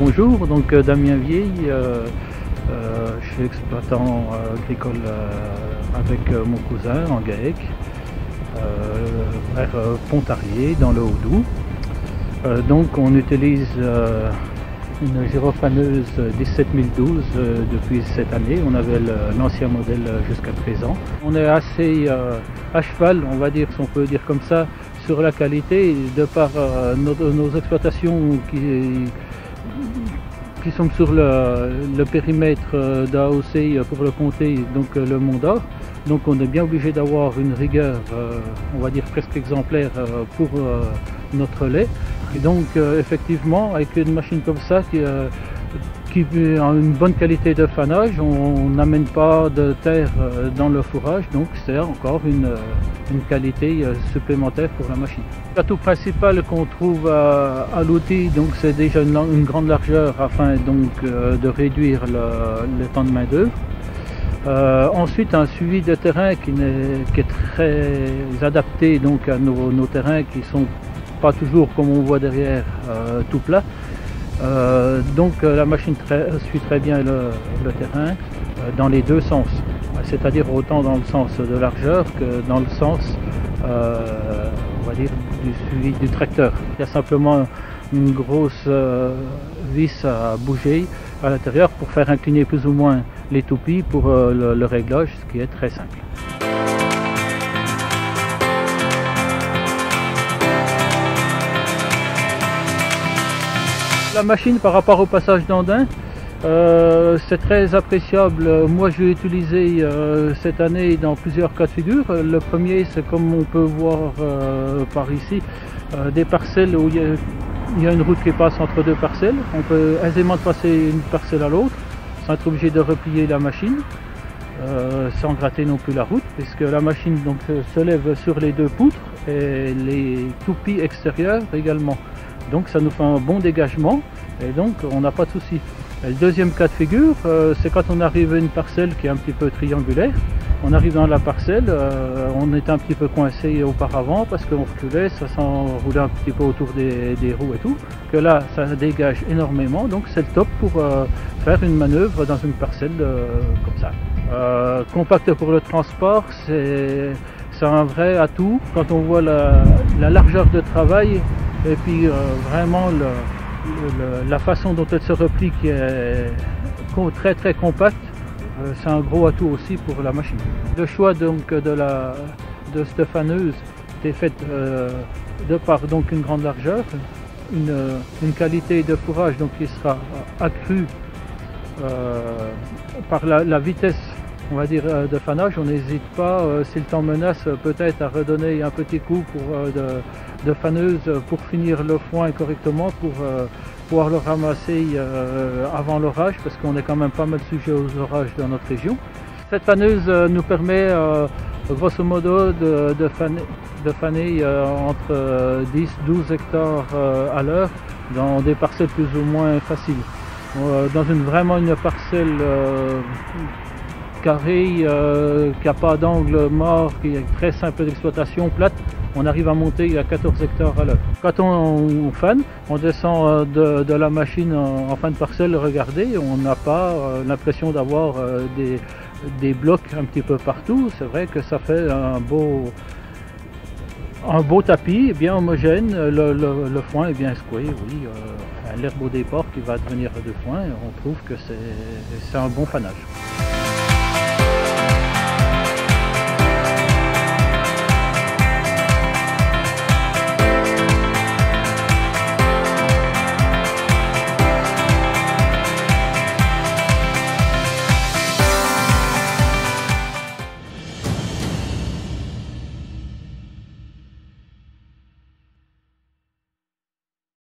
Bonjour, donc Damien Vieille, je suis exploitant agricole avec mon cousin en GAEC, vers Pontarlier dans le Haut-Doubs. Donc on utilise une gyrofaneuse 17012 depuis cette année. On avait l'ancien modèle jusqu'à présent. On est assez à cheval, on va dire, si on peut dire comme ça, sur la qualité de par nos exploitations qui sont sur le périmètre d'AOC pour le comté, donc le Mont d'Or. Donc on est bien obligé d'avoir une rigueur, on va dire presque exemplaire pour notre lait. Et donc effectivement, avec une machine comme ça qui a une bonne qualité de fanage, on n'amène pas de terre dans le fourrage, donc c'est encore une qualité supplémentaire pour la machine. L'atout principal qu'on trouve à l'outil, donc c'est déjà une grande largeur afin donc de réduire le temps de main d'œuvre. Ensuite, un suivi de terrain qui est très adapté donc à nos terrains qui sont pas toujours, comme on voit derrière, tout plat. Donc la machine suit très bien le terrain dans les deux sens, c'est-à-dire autant dans le sens de largeur que dans le sens on va dire du suivi du tracteur. Il y a simplement une grosse vis à bouger à l'intérieur pour faire incliner plus ou moins les toupies pour le réglage, ce qui est très simple. La machine par rapport au passage d'Andin, c'est très appréciable. Moi je l'ai utilisé cette année dans plusieurs cas de figure. Le premier, c'est comme on peut voir par ici, des parcelles où il y a une route qui passe entre deux parcelles. On peut aisément passer une parcelle à l'autre sans être obligé de replier la machine, sans gratter non plus la route, puisque la machine donc se lève sur les deux poutres et les toupies extérieures également. Donc ça nous fait un bon dégagement et donc on n'a pas de souci. Le deuxième cas de figure, c'est quand on arrive à une parcelle qui est un petit peu triangulaire. On arrive dans la parcelle, on était un petit peu coincé auparavant parce qu'on reculait, ça s'enroulait un petit peu autour des roues et tout. Que là, ça dégage énormément, donc c'est le top pour faire une manœuvre dans une parcelle comme ça. Compact pour le transport, c'est un vrai atout quand on voit la largeur de travail et puis vraiment la façon dont elle se replie qui est très très compacte. C'est un gros atout aussi pour la machine. Le choix donc de cette faneuse est fait de par donc une grande largeur, une qualité de fourrage donc qui sera accrue par la vitesse, on va dire, de fanage. On n'hésite pas, si le temps menace, peut-être à redonner un petit coup de faneuse pour finir le foin correctement, pour pouvoir le ramasser avant l'orage, parce qu'on est quand même pas mal sujet aux orages dans notre région. Cette faneuse nous permet grosso modo de faner entre 10-12 hectares à l'heure dans des parcelles plus ou moins faciles. Dans vraiment une parcelle carrée, qui n'a pas d'angle mort, qui est très simple d'exploitation, plate, on arrive à monter à 14 hectares à l'heure. Quand on fane, on descend de la machine en fin de parcelle, regardez, on n'a pas l'impression d'avoir des blocs un petit peu partout. C'est vrai que ça fait un beau tapis, bien homogène, le foin est bien secoué, oui. L'herbe au départ qui va devenir de foin, on trouve que c'est un bon fanage.